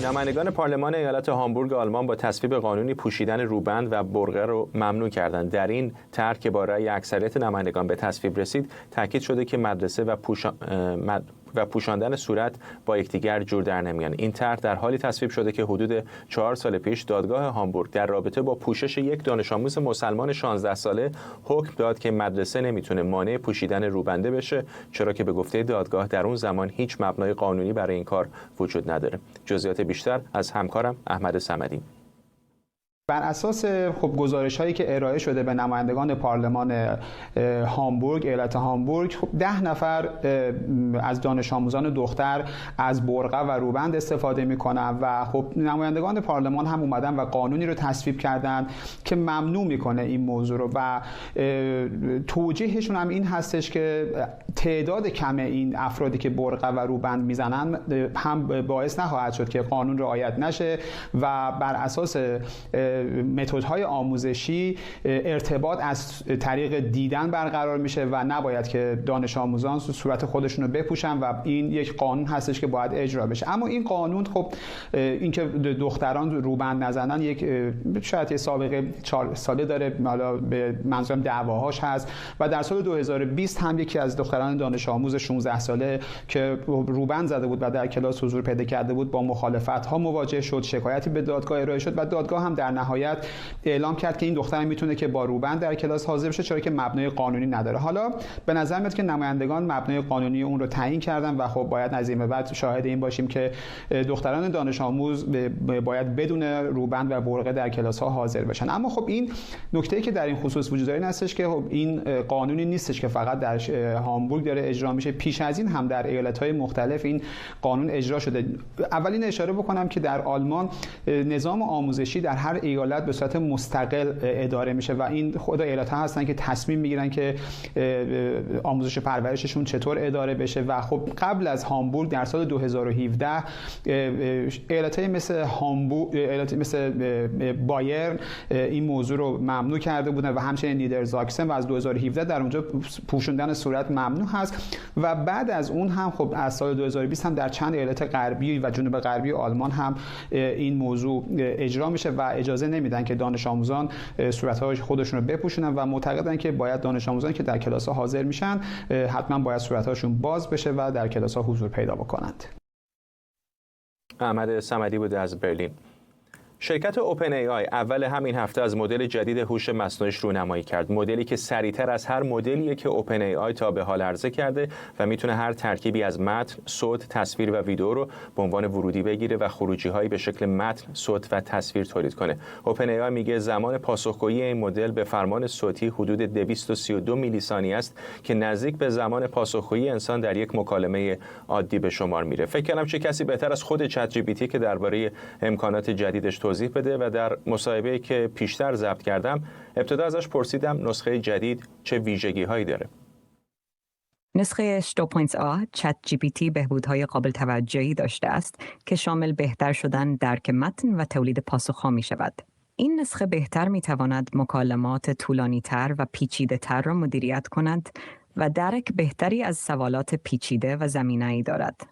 نمایندگان پارلمان ایالت هامبورگ آلمان با تصویب قانونی پوشیدن روبند و برقه رو ممنوع کردند. در این طرح که با رأی اکثریت نمایندگان به تصویب رسید، تاکید شده که مدرسه و پوشاندن صورت با یکدیگر جور در نمیان. این طرح در حالی تصویب شده که حدود 4 سال پیش دادگاه هامبورگ در رابطه با پوشش یک دانش آموز مسلمان 16 ساله حکم داد که مدرسه نمیتونه مانع پوشیدن روبنده بشه، چرا که به گفته دادگاه در اون زمان هیچ مبنای قانونی برای این کار وجود نداره. جزئیات بیشتر از همکارم احمد صمدی. بر اساس گزارش‌هایی که ارائه شده به نمایندگان پارلمان هامبورگ، ایالت هامبورگ، 10 نفر از دانش آموزان دختر از برقع و روبند استفاده می‌کنن و نمایندگان پارلمان هم اومدن و قانونی رو تصویب کردن که ممنوع می‌کنه این موضوع رو و توجیهشون هم این هستش که تعداد کم این افرادی که برقع و روبند میزنن هم باعث نخواهد شد که قانون رعایت نشه و بر اساس متدهای آموزشی ارتباط از طریق دیدن برقرار میشه و نباید که دانش آموزان صورت خودشون رو بپوشن و این یک قانون هستش که باید اجرا بشه. اما این قانون اینکه دختران روبند نزنن یک شاید یه سابقه 4 ساله داره، حالا به منظورم دعواهاش هست و در سال 2020 هم یکی از دختران دانش آموز 16 ساله که روبند زده بود و در کلاس حضور پیدا کرده بود با مخالفت‌ها مواجه شد، شکایتی به دادگاه ارائه شد و دادگاه هم در نهایت اعلام کرد که این دختر میتونه که با روبند در کلاس حاضر بشه چرا که مبنای قانونی نداره. حالا به نظر میاد که نمایندگان مبنای قانونی اون رو تعیین کردن و باید از این به بعد شاهد این باشیم که دختران دانش آموز باید بدون روبند و برقع در کلاس ها حاضر بشن. اما این نکته‌ای که در این خصوص وجود داره این هستش که این قانونی نیستش که فقط در هامبورگ داره اجرا میشه، پیش از این هم در ایالت‌های مختلف این قانون اجرا شده. اولین اشاره بکنم که در آلمان نظام آموزشی در هر ایالت به صورت مستقل اداره میشه و این خود ایالت‌ها هستن که تصمیم میگیرن که آموزش پرورششون چطور اداره بشه و قبل از هامبورگ در سال 2017 ایالت‌های مثل بایرن این موضوع رو ممنوع کرده بودن و همچنین نیدرزاکسن و از 2017 در اونجا پوشوندن صورت ممنوع هست و بعد از اون هم از سال 2020 هم در چند ایالت غربی و جنوب غربی آلمان هم این موضوع اجرا میشه و اجازه نمیدن که دانش آموزان صورت‌های خودشون رو بپوشونن و معتقدن که باید دانش آموزان که در کلاس‌ها حاضر میشن حتما باید صورت‌هاشون باز بشه و در کلاس‌ها حضور پیدا بکنند. احمد صمدی بود از برلین. شرکت اوپن ای آی اول همین هفته از مدل جدید هوش مصنوعیش رونمایی کرد، مدلی که سریعتر از هر مدلیه که اوپن ای آی تا به حال عرضه کرده و میتونه هر ترکیبی از متن، صوت، تصویر و ویدیو رو به عنوان ورودی بگیره و خروجی‌هایی به شکل متن، صوت و تصویر تولید کنه. اوپن ای آی میگه زمان پاسخگویی این مدل به فرمان صوتی حدود 232 میلی ثانیه است که نزدیک به زمان پاسخگویی انسان در یک مکالمه عادی به شمار میره. فکر کردم چه کسی بهتر از خود چت جی پی تی که درباره امکانات جدیدش توضیح بده و در مصاحبه‌ای که پیشتر ضبط کردم ابتدا ازش پرسیدم نسخه جدید چه ویژگی‌هایی داره. نسخه 2.0 چت جی پی تی بهبودهای قابل توجهی داشته است که شامل بهتر شدن درک متن و تولید پاسخ‌ها می‌شود. این نسخه بهتر می‌تواند مکالمات طولانی‌تر و پیچیده‌تر را مدیریت کند و درک بهتری از سوالات پیچیده و زمینه‌ای دارد.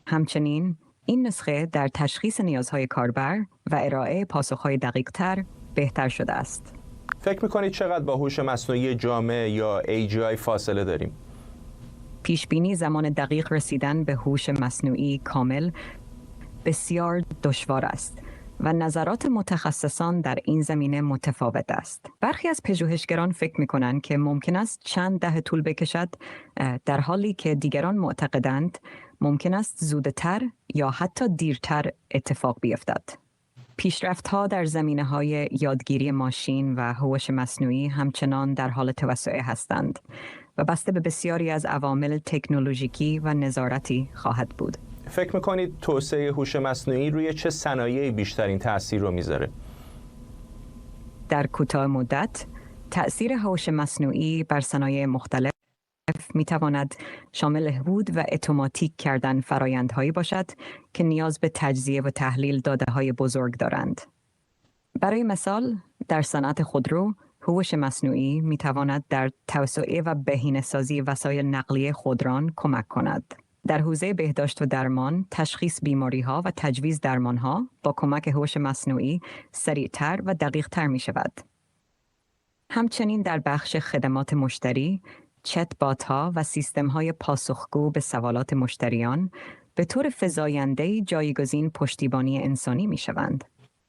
همچنین این نسخه در تشخیص نیازهای کاربر و ارائه پاسخهای دقیق‌تر بهتر شده است. فکر می‌کنید چقدر با هوش مصنوعی جامع یا AGI فاصله داریم؟ پیشبینی زمان دقیق رسیدن به هوش مصنوعی کامل بسیار دشوار است و نظرات متخصصان در این زمینه متفاوت است. برخی از پژوهشگران فکر می‌کنند که ممکن است چند دهه طول بکشد، در حالی که دیگران معتقدند ممکن است زودتر یا حتی دیرتر اتفاق بیفتد. پیشرفت‌ها در زمینه‌های یادگیری ماشین و هوش مصنوعی همچنان در حال توسعه هستند و بسته به بسیاری از عوامل تکنولوژیکی و نظارتی خواهد بود. فکر می‌کنید توسعه هوش مصنوعی روی چه صنایعی بیشترین تأثیر رو میذاره؟ در کوتاه مدت، تأثیر هوش مصنوعی بر صنایع مختلف می‌تواند شامل حود و اتوماتیک کردن فرآیندهایی باشد که نیاز به تجزیه و تحلیل داده‌های بزرگ دارند. برای مثال، در صنعت خودرو، هوش مصنوعی می‌تواند در توسعه و بهینه‌سازی وسایل نقلیه خودران کمک کند. در حوزه بهداشت و درمان، تشخیص بیماری‌ها و تجویز درمان‌ها با کمک هوش مصنوعی سریعتر و دقیق‌تر می‌شود. همچنین در بخش خدمات مشتری، چت بات‌ها و سیستم‌های پاسخگو به سوالات مشتریان به طور فزاینده‌ای جایگزین پشتیبانی انسانی می‌شوند.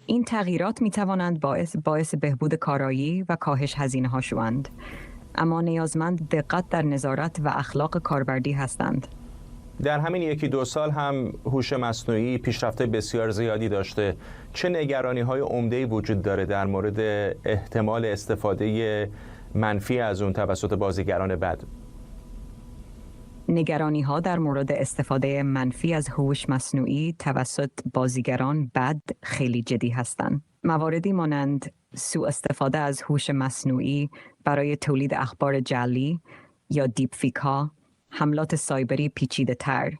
این تغییرات می‌توانند باعث بهبود کارایی و کاهش هزینه‌ها شوند، اما نیازمند دقت در نظارت و اخلاق کاربردی هستند. در همین یکی دو سال هم هوش مصنوعی پیشرفت بسیار زیادی داشته. چه نگرانی‌های عمده‌ای وجود داره در مورد احتمال استفاده منفی از اون توسط بازیگران بد؟ نگرانی‌ها در مورد استفاده منفی از هوش مصنوعی توسط بازیگران بد خیلی جدی هستند. مواردی مانند سوء استفاده از هوش مصنوعی برای تولید اخبار جعلی یا دیپفیک‌ها، حملات سایبری پیچیده‌تر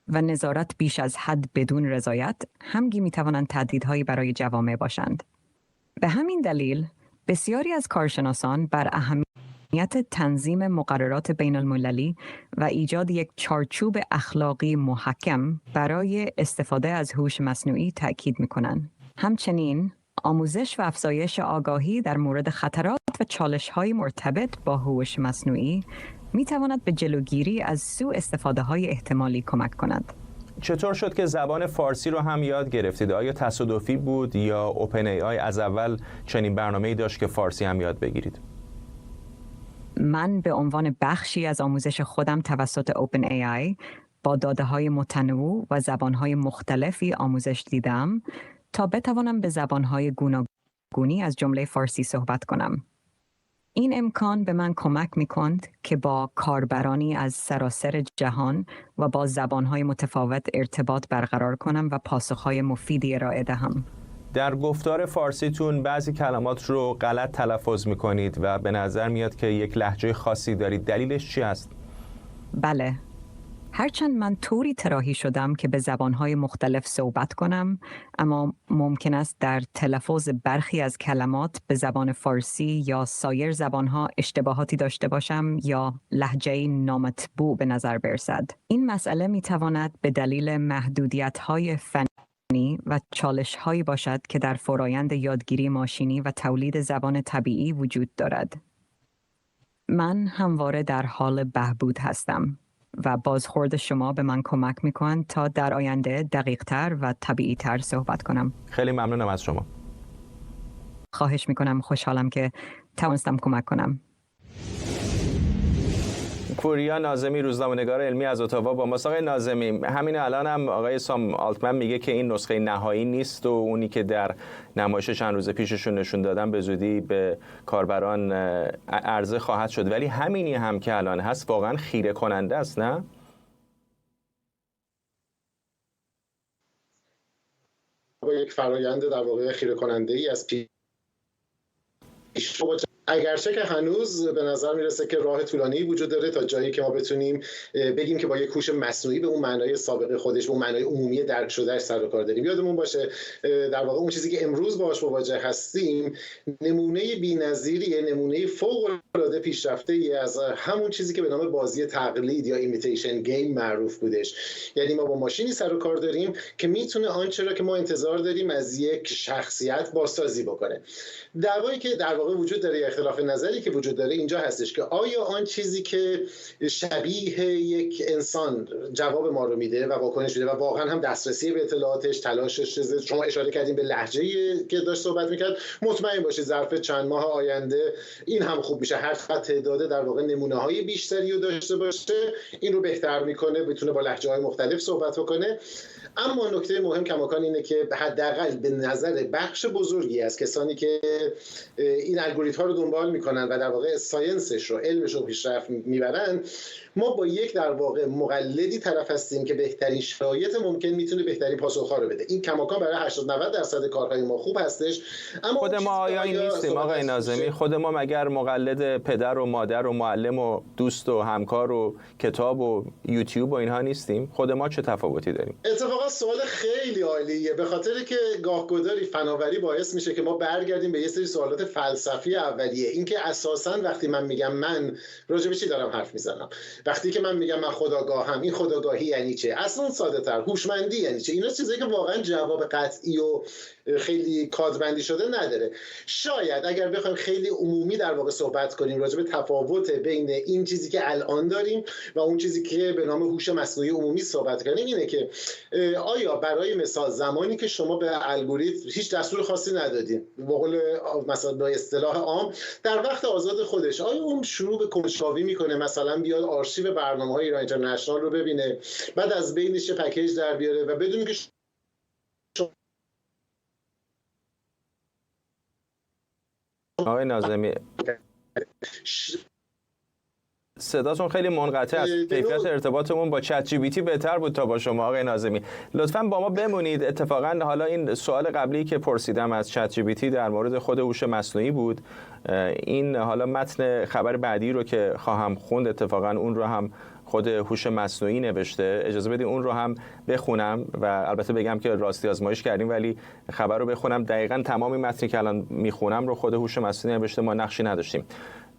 و نظارت بیش از حد بدون رضایت همگی می‌توانند تهدیدهایی برای جوامع باشند. به همین دلیل بسیاری از کارشناسان بر اهمیت تنظیم مقررات بین المللی و ایجاد یک چارچوب اخلاقی محکم برای استفاده از هوش مصنوعی تأکید می‌کنند. همچنین آموزش و افزایش آگاهی در مورد خطرات و چالش‌های مرتبط با هوش مصنوعی می‌تواند به جلوگیری از سوء استفاده‌های احتمالی کمک کند. چطور شد که زبان فارسی رو هم یاد گرفتید؟ آیا تصادفی بود یا اوپن ای آی از اول چنین برنامه‌ای داشت که فارسی هم یاد بگیرید؟ من به عنوان بخشی از آموزش خودم توسط اوپن ای آی با داده‌های متنوع و زبان‌های مختلفی آموزش دیدم تا بتوانم به زبان‌های گوناگونی از جمله فارسی صحبت کنم. این امکان به من کمک می‌کند که با کاربرانی از سراسر جهان و با زبان‌های متفاوت ارتباط برقرار کنم و پاسخ‌های مفیدی ارائه دهم. در گفتار فارسیتون بعضی کلمات رو غلط تلفظ می‌کنید و به نظر میاد که یک لهجه خاصی دارید. دلیلش چی است؟ بله. هرچند من طوری طراحی شدم که به زبان‌های مختلف صحبت کنم، اما ممکن است در تلفظ برخی از کلمات به زبان فارسی یا سایر زبان‌ها اشتباهاتی داشته باشم یا لهجه‌ای نامطبوع به نظر برسد. این مسئله می‌تواند به دلیل محدودیت‌های فنی و چالش‌هایی باشد که در فرایند یادگیری ماشینی و تولید زبان طبیعی وجود دارد. من همواره در حال بهبود هستم و بازخورد شما به من کمک می‌کند تا در آینده دقیق‌تر و طبیعی‌تر صحبت کنم. خیلی ممنونم از شما. خواهش می‌کنم، خوشحالم که توانستم کمک کنم. پوریا ناظمی، روزنامه‌نگار علمی از اتاوا با ماست. آقای ناظمی، همین الان هم آقای سام آلتمن میگه که این نسخه نهایی نیست و اونی که در نمایش چند روز پیششون نشون دادن به زودی به کاربران عرضه خواهد شد، ولی همینی هم که الان هست واقعا خیره کننده است، نه؟ با یک فرآیند در واقع خیره کننده ای از پیش، اگرچه که هنوز به نظر میرسه که راه طولانی وجود داره تا جایی که ما بتونیم بگیم که با یک هوش مصنوعی به اون معنای سابقه خودش، به اون معنای عمومی درک شدهش سر و کار داریم. یادمون باشه در واقع اون چیزی که امروز باهاش مواجه هستیم نمونه بی‌نظیری، نمونه فوق‌العاده پیشرفته‌ای از همون چیزی که به نام بازی تقلید یا ایمیتیشن گیم معروف بودش. یعنی ما با ماشینی سر و کار داریم که میتونه آنچه را که ما انتظار داریم از یک شخصیت بازسازی بکنه. دعوایی که در واقع وجود داره، اختلاف نظری که وجود داره اینجا هستش که آیا آن چیزی که شبیه یک انسان جواب ما رو میده و واکنش میده و واقعا هم دسترسی به اطلاعاتش، تلاشش، شما اشاره کردین به لهجه‌ای که داشت صحبت میکرد، مطمئن باشید ظرف چند ماه آینده این هم خوب میشه. هر تعداد در واقع نمونه‌های بیشتری رو داشته باشه این رو بهتر میکنه، بتونه با لهجه‌های مختلف صحبت بکنه. اما نکته مهم کماکان اینه که حداقل به نظر بخش بزرگی از کسانی که این الگوریتم‌ها رو دنبال میکنن و در واقع ساینسش رو، علمش رو پیشرفت میبرن، ما با یک در واقع مقلدی طرف هستیم که بهترین شرایط ممکن میتونه بهترین پاسخ‌ها رو بده. این کماکان برای 80-90% کارهای ما خوب هستش. اما خود ما آیا این نیستیم آقای ناظمی؟ خود ما مگر مقلد پدر و مادر و معلم و دوست و همکار و کتاب و یوتیوب و اینها نیستیم؟ خود ما چه تفاوتی داریم؟ اتفاقا سوال خیلی عالیه، به خاطر که گاهگداری فناوری باعث میشه که ما برگردیم به یه سری سوالات فلسفی اولیه. اینکه اساساً وقتی من میگم من راجع به چی دارم حرف میزنم، وقتی که من میگم من خودآگاهم، این خودآگاهی یعنی چه؟ اصلا ساده‌تر، هوشمندی یعنی چه؟ اینا چیزایی که واقعا جواب قطعی و خیلی کادبندی شده نداره. شاید اگر بخوایم خیلی عمومی در واقع صحبت کنیم راجع به تفاوت بین این چیزی که الان داریم و اون چیزی که به نام هوش مصنوعی عمومی صحبت کنیم، اینه که آیا برای مثال زمانی که شما به الگوریتم هیچ دستور خاصی ندادین، به قول مثلا با اصطلاح عام در وقت آزاد خودش، آیا اون شروع به کنجکاوی میکنه مثلا بیاد آرشیو برنامه‌های ایران اینترنشنال رو ببینه، بعد از بینش پکیج در بیاره و بدون که آقای ناظمی صداتون خیلی منقطع است. کیفیت ارتباطمون با چت جی پی تی بهتر بود تا با شما آقای ناظمی. لطفاً با ما بمونید. اتفاقاً حالا این سوال قبلی که پرسیدم از چت جی پی تی در مورد خود هوش مصنوعی بود. این حالا متن خبر بعدی رو که خواهم خوند اتفاقاً اون رو هم خود هوش مصنوعی نوشته. اجازه بدید اون رو هم بخونم و البته بگم که راستی آزمایش کردیم، ولی خبر رو بخونم. دقیقاً تمامی متنی که الان میخونم رو خود هوش مصنوعی نوشته، ما نقشی نداشتیم.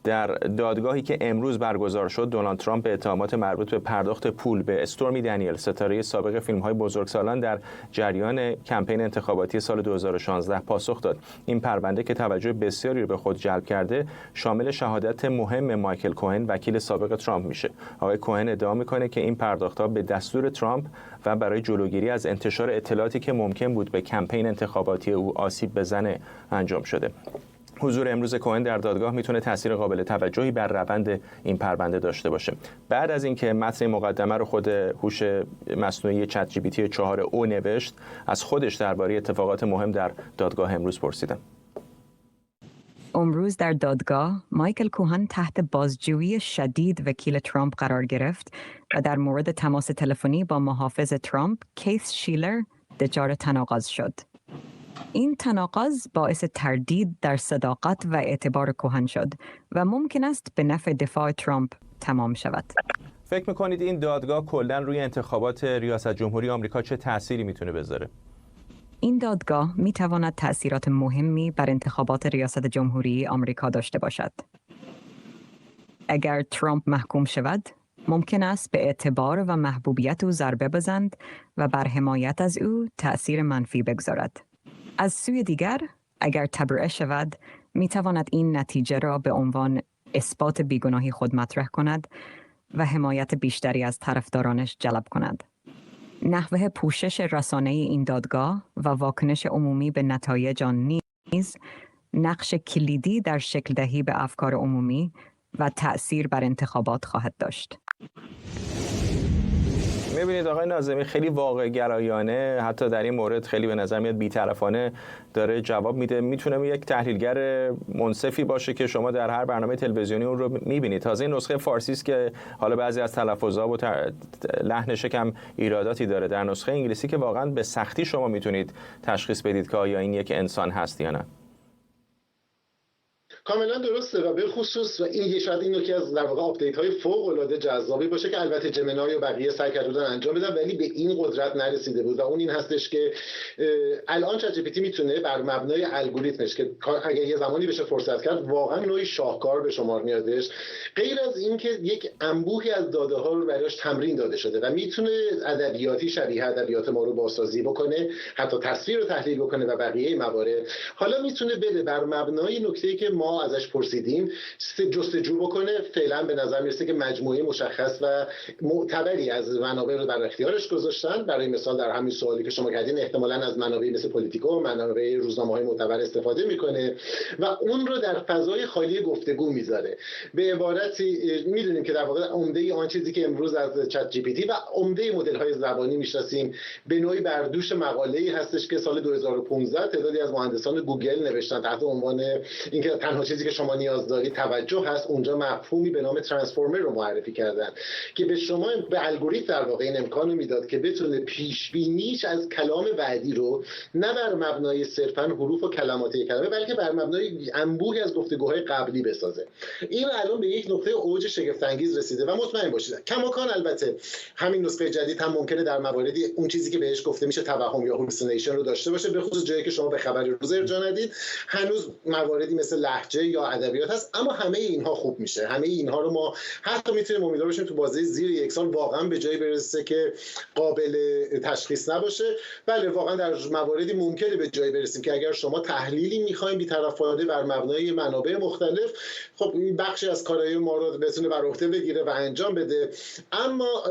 در دادگاهی که امروز برگزار شد، دونالد ترامپ به اتهامات مربوط به پرداخت پول به استورمی دنیل، ستاره سابق فیلم‌های بزرگسالان، در جریان کمپین انتخاباتی سال 2016 پاسخ داد. این پرونده که توجه بسیاری رو به خود جلب کرده، شامل شهادت مهم مایکل کوهن، وکیل سابق ترامپ میشه. آقای کوهن ادعا میکنه که این پرداخت‌ها به دستور ترامپ و برای جلوگیری از انتشار اطلاعاتی که ممکن بود به کمپین انتخاباتی او آسیب بزنه انجام شده. حضور امروز کوهن در دادگاه میتونه تاثیر قابل توجهی بر روند این پرونده داشته باشه. بعد از اینکه متن مقدمه رو خود هوش مصنوعی چت جی پی تی 4 او نوشت، از خودش درباره اتفاقات مهم در دادگاه امروز پرسیدم. امروز در دادگاه مایکل کوهن تحت بازجویی شدید وکیل ترامپ قرار گرفت و در مورد تماس تلفنی با محافظ ترامپ کیث شیلر دچار تناقض شد. این تناقض باعث تردید در صداقت و اعتبار کوهن شد و ممکن است به نفع دفاع ترامپ تمام شود. فکر میکنید این دادگاه کلاً روی انتخابات ریاست جمهوری آمریکا چه تأثیری میتونه بذاره؟ این دادگاه میتواند تأثیرات مهمی بر انتخابات ریاست جمهوری آمریکا داشته باشد. اگر ترامپ محکوم شود، ممکن است به اعتبار و محبوبیت او ضربه بزند و بر حمایت از او تأثیر منفی بگذارد. از سوی دیگر، اگر تبرئه شود، میتواند این نتیجه را به عنوان اثبات بیگناهی خود مطرح کند و حمایت بیشتری از طرفدارانش جلب کند. نحوه پوشش رسانه‌ای این دادگاه و واکنش عمومی به نتایج آن نیز نقش کلیدی در شکل دهی به افکار عمومی و تأثیر بر انتخابات خواهد داشت. می‌بینید آقای ناظمی خیلی واقع گرایانه، حتی در این مورد خیلی به نظر میاد بی‌طرفانه داره جواب میده. میتونه یک تحلیلگر منصفی باشه که شما در هر برنامه تلویزیونی اون رو می‌بینید. تازه این نسخه فارسی است که حالا بعضی از تلفظات و لحنش کم ایراداتی داره. در نسخه انگلیسی که واقعا به سختی شما میتونید تشخیص بدید که آیا این یک انسان هست یا نه. کاملا درسته و به خصوص و این شاید این نکته از در واقع آپدیت های فوق العاده جذابی باشه که البته جمنای و بقیه سعی کردن انجام بدن ولی به این قدرت نرسیده بود و اون این هستش که الان چت جی پی تی میتونه بر مبنای الگوریتمش که اگه یه زمانی بشه فرصت کرد واقعا نوعی شاهکار به شمار میادش، غیر از این که یک انبوهی از داده ها رو براش تمرین داده شده و میتونه ادبیاتی شبیه ادبیات ما رو بازسازی بکنه، حتی تصویر رو تحلیل بکنه و بقیه موارد. حالا میتونه بره بر مبنای نکته‌ای که ما ازش پرسیدیم جستجو بکنه. فعلا به نظر میرسه که مجموعه مشخص و معتبری از منابع رو در اختیارش گذاشتن. برای مثال در همین سوالی که شما کردین احتمالاً از منابع مثل پلیتیکو، منابع روزنامه‌های معتبر استفاده میکنه و اون رو در فضای خالی گفتگو میذاره. به عبارتی میدونیم که در واقع عمده آن چیزی که امروز از چت جی پی تی و عمده مدل‌های زبانی میشناسیم به نوعی بردوش مقاله‌ای هستش که سال 2015 تعدادی از مهندسان گوگل نوشتن تحت عنوان اینکه تنها چیزی که شما نیاز دارید توجه هست. اونجا مفهومی به نام ترانسفورمر رو معرفی کردن که به شما به الگوریتم در واقع این امکان میداد که بتونه پیش بینیش از کلام بعدی رو نه بر مبنای صرفاً حروف و کلمات کلمه بلکه بر مبنای انبوهی از گفتگوهای قبلی بسازه. این الان به یک نقطه اوج شگفت انگیز رسیده و مطمئن باشید کماکان البته همین نسخه جدید هم ممکنه در مواردی اون چیزی که بهش گفته میشه توهم یا هلوسینیشن رو داشته باشه، به خصوص جایی که شما به خبر روز ارجاع ندید. هنوز مواردی مثل لحن لهجه یا ادبیات هست، اما همه اینها خوب میشه. همه اینها رو ما حتی میتونیم امیدوار باشیم تو بازه زیر یک سال واقعا به جایی برسه که قابل تشخیص نباشه. بله واقعا در مواردی ممکنه به جایی برسیم که اگر شما تحلیلی میخوایم بی‌طرفانه بر مبنای منابع مختلف، خب این بخشی از کارهای ما رو بتونه بر عهده بگیره و انجام بده. اما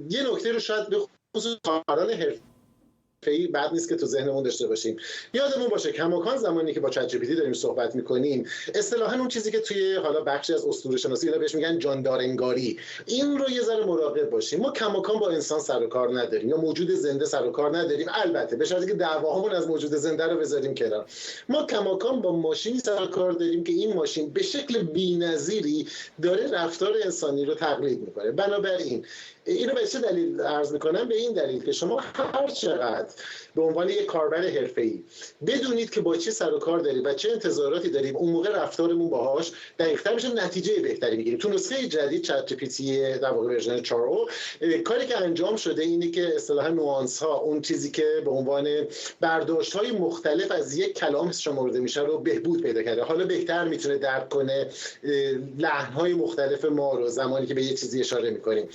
یه نکته رو شاید به خصوص کاران حرفه‌ای بد نیست که تو ذهنمون داشته باشیم. یادمون باشه کماکان زمانی که با چت جی پی تی داریم صحبت می‌کنیم، اصطلاحاً اون چیزی که توی حالا بخشی از اسطوره شناسی اینا بهش میگن جاندارنگاری، این رو یه ذره مراقب باشیم. ما کماکان با انسان سر و کار نداریم یا موجود زنده سر و کار نداریم، البته به شرطی که دعواهامون از موجود زنده رو بذاریم کنار. ما کماکان با ماشینی سر و کار داریم که این ماشین به شکل بی‌نظیری داره رفتار انسانی رو تقلید می‌کنه. بنابراین اینو به چه دلیل عرض میکنم؟ به این دلیل که شما هر چقدر به عنوان یک کاربر حرفه‌ای بدونید که با چه سر و کار دارید و چه انتظاراتی داریم، اون موقع رفتارمون باهاش دقیق‌تر میشه، نتیجه بهتری میگیریم. تو نسخه جدید چت جی پی تی در واقع ورژن 4 کاری که انجام شده اینه که اصطلاحاً نوانس ها، اون چیزی که به عنوان برداشت های مختلف از یک کلام شمرده میشه رو بهبود پیدا کرده. حالا بهتر میتونه درک کنه لحن های مختلف ما رو زمانی که به یه چیزی اشاره میکنیم.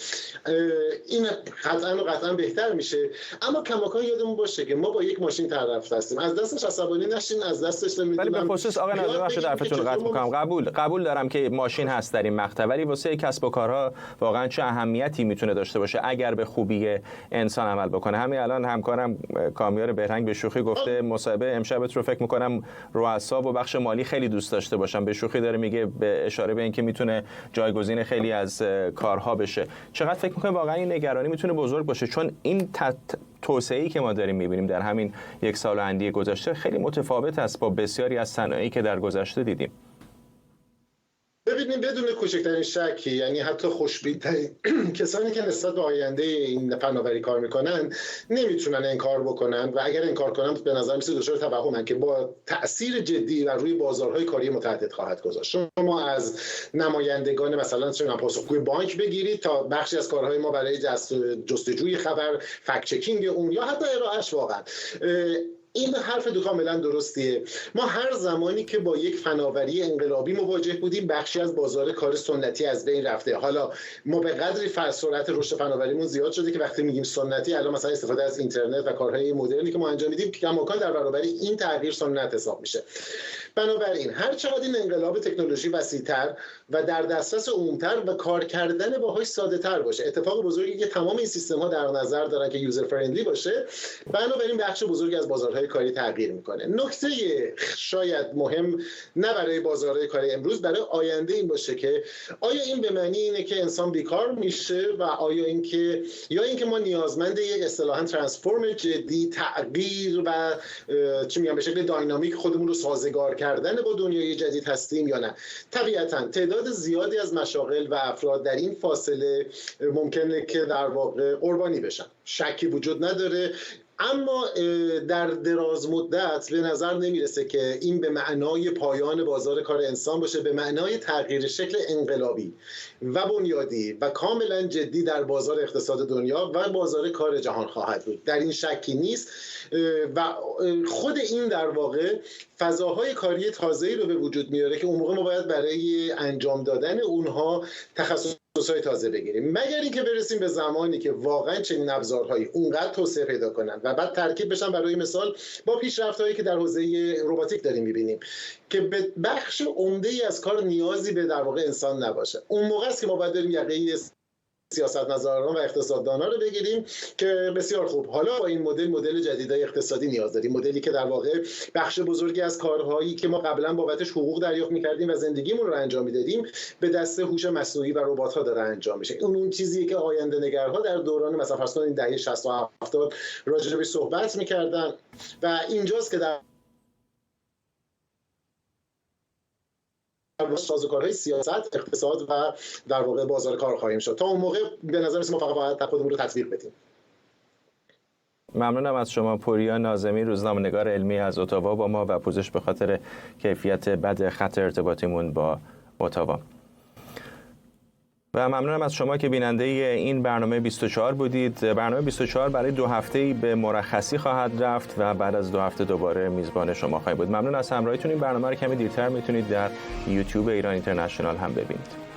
این قطعا بهتر میشه. اما کماکان یادمون باشه که ما با یک ماشین طرف هستیم، از دستش عصبانی نشین، از دستش نمیدونم. ولی به خصوص آقا ناظر بخش حرفتون قطع میکنم، قبول دارم که ماشین هست در این مقطع، ولی واسه کسب و کارها واقعا چه اهمیتی میتونه داشته باشه اگر به خوبی انسان عمل بکنه؟ همین الان همکارم کامیار بهرنگ به شوخی گفته مصاحبه امشبت رو فکر میکنم رؤسا و بخش مالی خیلی دوست داشته باشن. به شوخی داره میگه به اشاره به اینکه میتونه جایگزین خیلی از کارها بشه. چقدر فکر میکنه واقعا این نگرانی میتونه بزرگ باشه؟ چون این توسعه‌ای که ما داریم می‌بینیم در همین یک سال و اندی گذشته خیلی متفاوت است با بسیاری از صنایعی که در گذشته دیدیم. ببینیم بدون کوچکترین شکی، یعنی حتی خوشبین‌ترین کسانی که نسبت به آینده این فناوری کار میکنن نمیتونن انکار بکنن و اگر انکار کنن به نظر میاد دچار توهمن که با تأثیر جدی و روی بازارهای کاری متعدد خواهد گذاشت. شما از نمایندگان مثلا چه پاسخگوی بانک بگیرید تا بخشی از کارهای ما برای جستجوی خبر، فکت چکینگ اون یا حتی ارائهش، واقعا این حرف کاملا درستیه. ما هر زمانی که با یک فناوری انقلابی مواجه بودیم بخشی از بازار کار سنتی از بین رفته. حالا ما به قدری سرعت رشد فناوریمون زیاد شده که وقتی میگیم سنتی، الان مثلا استفاده از اینترنت و کارهای مدرنی که ما انجام میدیم کماکان در برابر این تغییر سنت حساب میشه. بنابراین هر چقدر این انقلاب تکنولوژی وسیع‌تر و در دسترس عموم‌تر و کار کردن باهاش ساده‌تر باشه، اتفاق بزرگی که تمام این سیستم‌ها در نظر دارن که یوزر فرندلی باشه، بنابراین بخش بزرگی از بازارهای کاری تغییر میکنه. نکته شاید مهم نه برای بازارهای کاری امروز، برای آینده این باشه که آیا این به معنی اینه که انسان بیکار میشه و آیا اینکه ما نیازمند یک اصطلاحاً ترانسفورم جدی، تغییر و چی میگم به شکل داینامیک خودمون رو سازگار کردن با دنیای جدید هستیم یا نه؟ طبیعتاً تعداد زیادی از مشاغل و افراد در این فاصله ممکنه که در واقع قربانی بشن، شکی وجود نداره. اما در دراز مدت به نظر نمیرسه که این به معنای پایان بازار کار انسان باشه، به معنای تغییر شکل انقلابی و بنیادی و کاملا جدی در بازار اقتصاد دنیا و بازار کار جهان خواهد بود. در این شکی نیست و خود این در واقع فضاهای کاری تازه‌ای رو به وجود میاره که اون موقع ما باید برای انجام دادن اونها تخصصهای تازه بگیریم، مگر اینکه برسیم به زمانی که واقعا چنین ابزارهایی اونقدر توسعه پیدا کنن و بعد ترکیب بشن برای مثال با پیشرفت‌هایی که در حوزه رباتیک داریم می‌بینیم که به بخش عمده‌ای از کار نیازی به در واقع انسان نباشه. اون موقع است که ما باید بریم یقه سیاستمداران و اقتصاددانان رو بگیریم که بسیار خوب، حالا با این مدل جدیدای اقتصادی نیاز داریم، مدلی که در واقع بخش بزرگی از کارهایی که ما قبلا بابتش حقوق دریافت می‌کردیم و زندگیمون رو انجام می‌دادیم به دست هوش مصنوعی و ربات‌ها داره انجام میشه. اون چیزیه که آینده نگرها در دوران مثلا فرض کنید دهه 60 و 70 راجع بهش صحبت می‌کردن و اینجاست که در سازوکارهای سیاست، اقتصاد و در واقع بازار کار خواهیم شد. تا اون موقع به نظر میاد ما فقط باید خودمون رو تطبیق بدیم. ممنونم از شما. پوریا ناظمی، روزنامه‌نگار علمی از اتاوا با ما و پوزش به خاطر کیفیت بد خط ارتباطیمون با اتاوا. و ممنونم از شما که بیننده این برنامه 24 بودید. برنامه 24 برای 2 هفته‌ای به مرخصی خواهد رفت و بعد از 2 هفته دوباره میزبان شما خواهیم بود. ممنون از همراهیتون. این برنامه رو کمی دیرتر میتونید در یوتیوب ایران اینترنشنال هم ببینید.